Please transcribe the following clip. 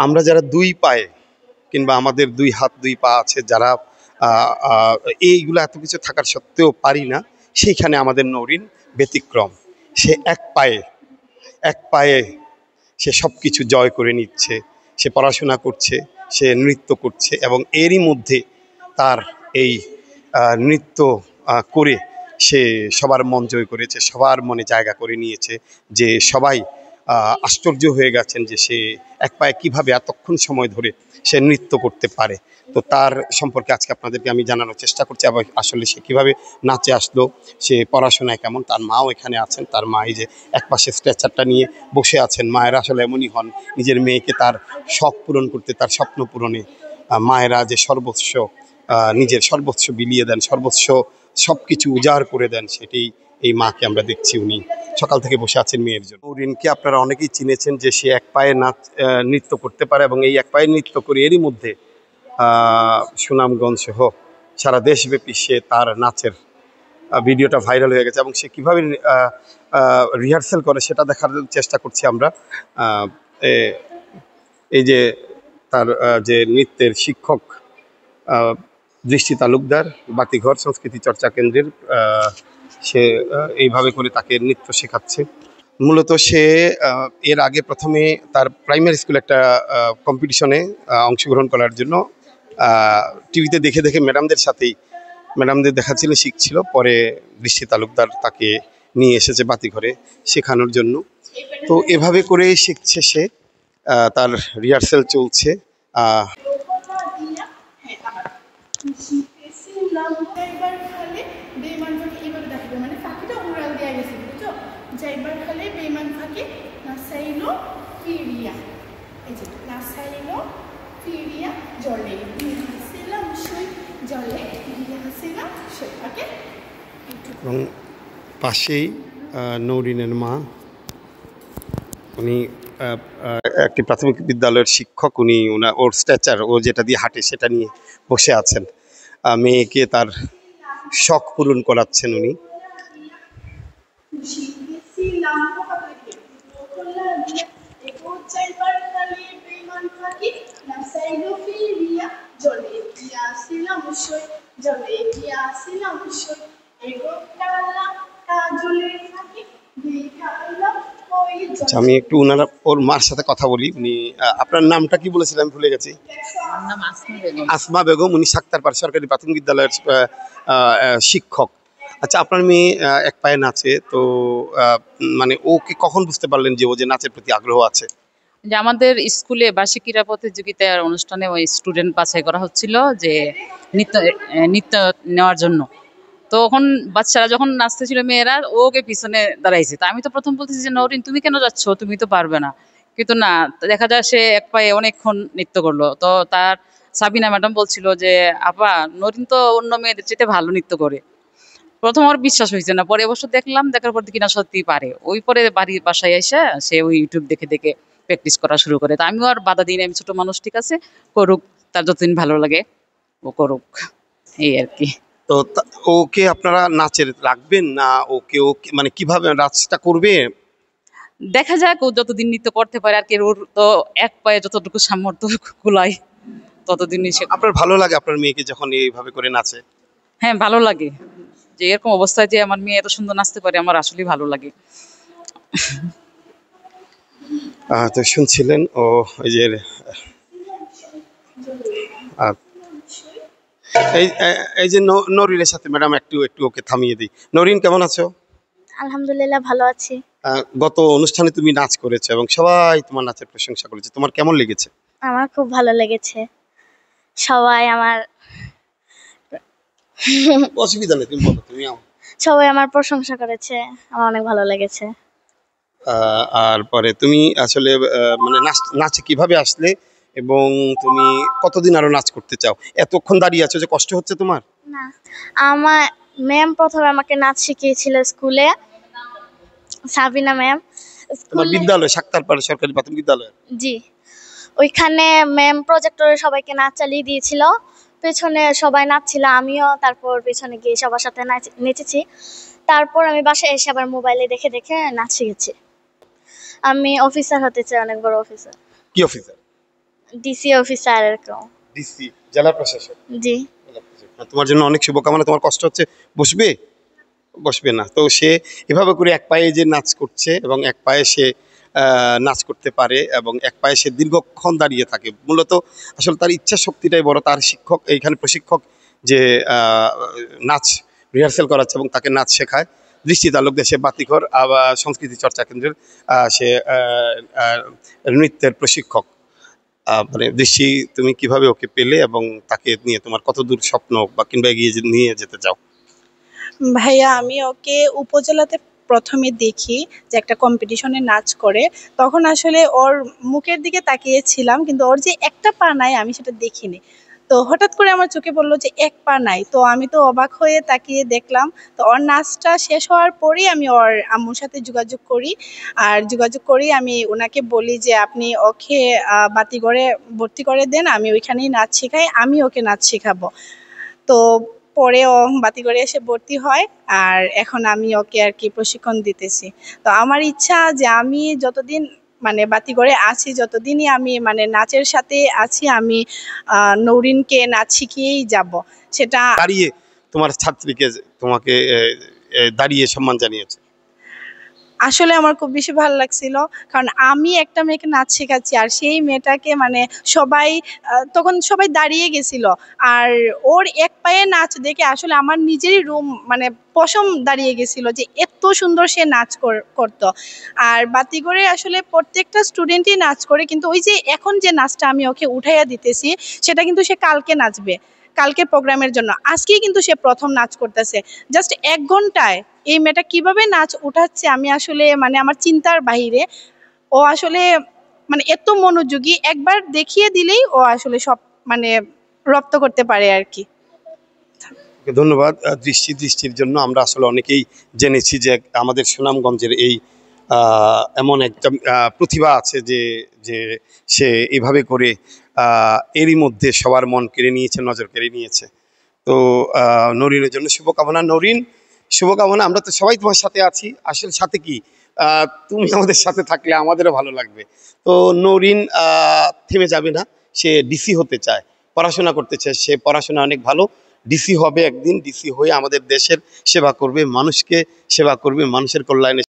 আমরা যারা দুই পায়ে কিংবা আমাদের দুই হাত দুই পা আছে যারা আহ, আহ, এইগুলো এত কিছু থাকার সত্ত্বেও পারি না, সেইখানে আমাদের নওরিন ব্যতিক্রম। সে এক পায়ে সে সব কিছু জয় করে নিচ্ছে। সে পড়াশোনা করছে, সে নৃত্য করছে, এবং এরই মধ্যে তার এই নৃত্য করে সে সবার মন জয় করেছে, সবার মনে জায়গা করে নিয়েছে। যে সবাই আশ্চর্য হয়ে গেছেন যে সে এক পায়ে কীভাবে এতক্ষণ সময় ধরে সে নৃত্য করতে পারে। তো তার সম্পর্কে আজকে আপনাদেরকে আমি জানানোর চেষ্টা করছি, আবার আসলে সে কীভাবে নাচে আসলো, সে পড়াশোনায় কেমন। তার মাও এখানে আছেন, তার মা এই যে একপাশে স্ট্রেচারটা নিয়ে বসে আছেন। মায়েরা আসলে এমনই হন, নিজের মেয়েকে তার শখ পূরণ করতে, তার স্বপ্ন পূরণে মায়েরা যে সর্বস্ব, নিজের সর্বস্ব বিলিয়ে দেন, সর্বস্ব সব কিছু উজাড় করে দেন, সেটাই এই মাকে আমরা দেখছি। উনি সকাল থেকে বসে আছেন মেয়ের জন্য। নওরিনকে আপনারা অনেকেই চিনেছেন যে সে এক পায়ে নৃত্য করতে পারে, এবং এই এক পায়ে নৃত্য করে এরই মধ্যে সুনামগঞ্জ সহ সারা দেশব্যাপী সে তার নাচের ভিডিওটা ভাইরাল হয়ে গেছে। এবং সে কীভাবে রিহার্সাল করে সেটা দেখার চেষ্টা করছি আমরা। এই যে তার যে নৃত্যের শিক্ষক দৃষ্টি তালুকদার, বাতিঘর সংস্কৃতি চর্চা কেন্দ্রের, সে এইভাবে করে তাকে নৃত্য শেখাচ্ছে। মূলত সে এর আগে প্রথমে তার প্রাইমারি স্কুলে একটা কম্পিটিশনে অংশগ্রহণ করার জন্য টিভিতে দেখে দেখে ম্যাডামদের দেখাচ্ছিল, শিখছিল। পরে দৃষ্টি তালুকদার তাকে নিয়ে এসেছে বাতিঘরে শেখানোর জন্য। তো এভাবে করে শিখছে সে, তার রিহার্সেল চলছে। এবং পাশেই নওরিনের মা, উনি একটি প্রাথমিক বিদ্যালয়ের শিক্ষক। উনি ওর স্ট্রেচার, ও যেটা দিয়ে হাঁটে সেটা নিয়ে বসে আছেন। মেয়েকে তার শখ পূরণ করাচ্ছেন উনি। আমি একটু ওর মার সাথে কথা বলি। উনি, আপনার নামটা কি বলেছিলেন? আমি ভুলে গেছি। আসমা বেগম। উনি সাক্তারপাড় সরকারি প্রাথমিক বিদ্যালয়ের শিক্ষক। আচ্ছা, আপনার মেয়ে এক পায়ে নাচে, তো মানে ওকে কখন বুঝতে পারলেন যে ও যে নাচের প্রতি আগ্রহ আছে? যে আমাদের স্কুলে বার্ষিক ক্রীড়া প্রতিযোগিতার অনুষ্ঠানে ওই স্টুডেন্ট বাছাই করা হচ্ছিল যে নৃত্য নেওয়ার জন্য। তখন বাচ্চারা যখন নাচতেছিল, মেয়েরা ওকে পিছনে দাঁড়াইছে। তা আমি তো প্রথম বলতেছি যে নওরিন, তুমি কেন যাচ্ছ, তুমি তো পারবে না। কিন্তু না, দেখা যায় সে এক পায়ে অনেকক্ষণ নৃত্য করলো। তো তার সাবিনা ম্যাডাম বলছিল যে আপা, নওরিন তো অন্য মেয়েদের চেয়ে ভালো নৃত্য করে। প্রথম আমার বিশ্বাস হয়েছে না, পরে অবশ্য দেখার পর দেখি না, সত্যি পারে। ওই পরে বাসায় এসে সে ওই ইউটিউব দেখে দেখে প্র্যাকটিস করা শুরু করে। তা আমিও আর বাধা দিই না, আমি ছোট মানুষ, ঠিক আছে, করুক, তার যতদিন ভালো লাগে ও করুক, এই আর কি। তো ওকে আপনারা নাচের রাখবেন না? ওকে মানে কিভাবে নাচটা করবে? দেখা যাক, ও যতদিন নৃত্য করতে পারে আর কি। ওর তো এক পায়ে যতটুকু সামর্থ্য কুলায় ততদিনই সে। আপনার ভালো লাগে আপনার মেয়েকে যখন এইভাবে করে নাচে? হ্যাঁ, ভালো লাগে। যে এরকম অবস্থায় যে আমার মেয়ে এত সুন্দর নাচতে পারে, আমার আসলেই ভালো লাগে। তো শুনছিলেন ও এই যে এই যে নরিনের সাথে ম্যাডাম একটু ওকে থামিয়ে দিই। নরিন, কেমন আছো? আলহামদুলিল্লাহ, ভালো আছি। গত অনুষ্ঠানে তুমি নাচ করেছো এবং সবাই তোমার নাচের প্রশংসা করেছে, তোমার কেমন লেগেছে? আমার খুব ভালো লেগেছে। সবাই আমার অসুবিধা নেই, তুমি বলো। সবাই আমার প্রশংসা করেছে, আমার অনেক ভালো লেগেছে। আর পরে তুমি আসলে মানে নাচে কিভাবে আসলে, এবং তুমি কতদিন আরো নাচ করতে চাও? এতক্ষণ দাঁড়িয়ে আছো যে কষ্ট হচ্ছে তোমার? না, আমার ম্যাম প্রথমে আমাকে নাচ শিখিয়েছিল স্কুলে, সাবিনা ম্যাম। তোমার বিদ্যালয় সাক্তারপাড় সরকারি প্রাথমিক বিদ্যালয়? জি, ওইখানে ম্যাম প্রজেক্টরে সবাইকে নাচ চালিয়ে দিয়েছিল। পেছনে সবাই নাচছিল, আমিও তারপর পেছনে গিয়ে সবার সাথে নেচেছি। তারপর আমি বাসায় এসে আবার মোবাইলে দেখে দেখে নাচ শিখেছি। আমি অফিসার হতে চাই, অনেক বড় অফিসার। কি অফিসার? ডিসি অফিসার এরকম। ডিসি, জেলা প্রশাসক। জি। তোমার জন্য অনেক শুভকামনা। তোমার কষ্ট হচ্ছে, বসবে বসবে না। তো সে এভাবে করে এক পায়ে যে নাচ করছে এবং এক পায়ে সে নাচ করতে পারে এবং এক পায়ে সে দীর্ঘক্ষণ দাঁড়িয়ে থাকে। মূলত আসলে তার ইচ্ছা শক্তিটাই বড়। তার শিক্ষক, এইখানে প্রশিক্ষক যে নাচ রিহার্সেল করাচ্ছে এবং তাকে নাচ শেখায়, দৃষ্টি তালুক দেশে বাতিঘর সংস্কৃতি চর্চা কেন্দ্রের সে নৃত্যের প্রশিক্ষক। মানে দৃষ্টি, তুমি কিভাবে ওকে পেলে এবং তাকে নিয়ে তোমার কতদূর স্বপ্ন বা কিংবা এগিয়ে নিয়ে যেতে চাও? ভাইয়া আমি ওকে উপজেলাতে প্রথমে দেখি যে একটা কম্পিটিশনে নাচ করে, তখন আসলে ওর মুখের দিকে তাকিয়েছিলাম, কিন্তু ওর যে একটা পা নাই আমি সেটা দেখিনি। তো হঠাৎ করে আমার চোখে পড়লো যে এক পা নাই, তো আমি তো অবাক হয়ে তাকিয়ে দেখলাম। তো ওর নাচটা শেষ হওয়ার পরেই আমি ওর আম্মুর সাথে যোগাযোগ করি, আর যোগাযোগ করি আমি ওনাকে বলি যে আপনি ওকে বাতিঘরে ভর্তি করে দেন, আমি ওইখানেই নাচ শেখাই, আমি ওকে নাচ শেখাবো। তো পরে ও বাতিঘরে এসে ভর্তি হয়, আর এখন আমি ওকে আর কি প্রশিক্ষণ দিতেছি। তো আমার ইচ্ছা যে আমি যতদিন মানে বাতিঘরে আছি, যতদিনই আমি মানে নাচের সাথে আছি, আমি নৌরিনকে নাচ শিখিয়েই যাব। সেটা দাঁড়িয়ে তোমার ছাত্রীকে তোমাকে দাঁড়িয়ে সম্মান জানিয়েছে। আসলে আমার খুব বেশি ভালো লাগছিল, কারণ আমি একটা মেয়েকে নাচ শেখাচ্ছি আর সেই মেয়েটাকে মানে সবাই তখন সবাই দাঁড়িয়ে গেছিল, আর ওর এক পায়ে নাচ দেখে আসলে আমার নিজেরই রুম মানে পশম দাঁড়িয়ে গেছিল যে এত সুন্দর সে নাচ করতো। আর বাতিঘরে আসলে প্রত্যেকটা স্টুডেন্টই নাচ করে, কিন্তু ওই যে এখন যে নাচটা আমি ওকে উঠাইয়া দিতেছি সেটা কিন্তু সে কালকে নাচবে, কালকে প্রোগ্রামের জন্য। আজকেই কিন্তু সে প্রথম নাচ করতেছে, জাস্ট 1 ঘন্টায় এই মেয়েটা কিভাবে নাচ উঠাচ্ছে আমি আসলে মানে আমার চিন্তার বাহিরে। ও আসলে মানে এত মনোযোগী, একবার দেখিয়ে দিলেই ও আসলে সব মানে রপ্ত করতে পারে আর কি। ধন্যবাদ। দৃষ্টির জন্য আমরা আসলে অনেকেই জেনেছি যে আমাদের সুনামগঞ্জের এই এমন একটা প্রতিভা আছে যে যে সে এভাবে করে এরই মধ্যে সবার মন কেড়ে নিয়েছে, নজর কেড়ে নিয়েছে। তো নরিনের জন্য শুভকামনা। নরিন, শুভকামনা। আমরা তো সবাই তোমার সাথে আছি। আসলে সাথে কি, তুমি আমাদের সাথে থাকলে আমাদেরও ভালো লাগবে। তো নরিন থেমে যাবে না, সে ডিসি হতে চায়, পড়াশোনা করতে চায়। সে পড়াশোনা অনেক ভালো, ডিসি হবে একদিন। ডিসি হয়ে আমাদের দেশের সেবা করবে, মানুষকে সেবা করবে, মানুষের কল্যাণে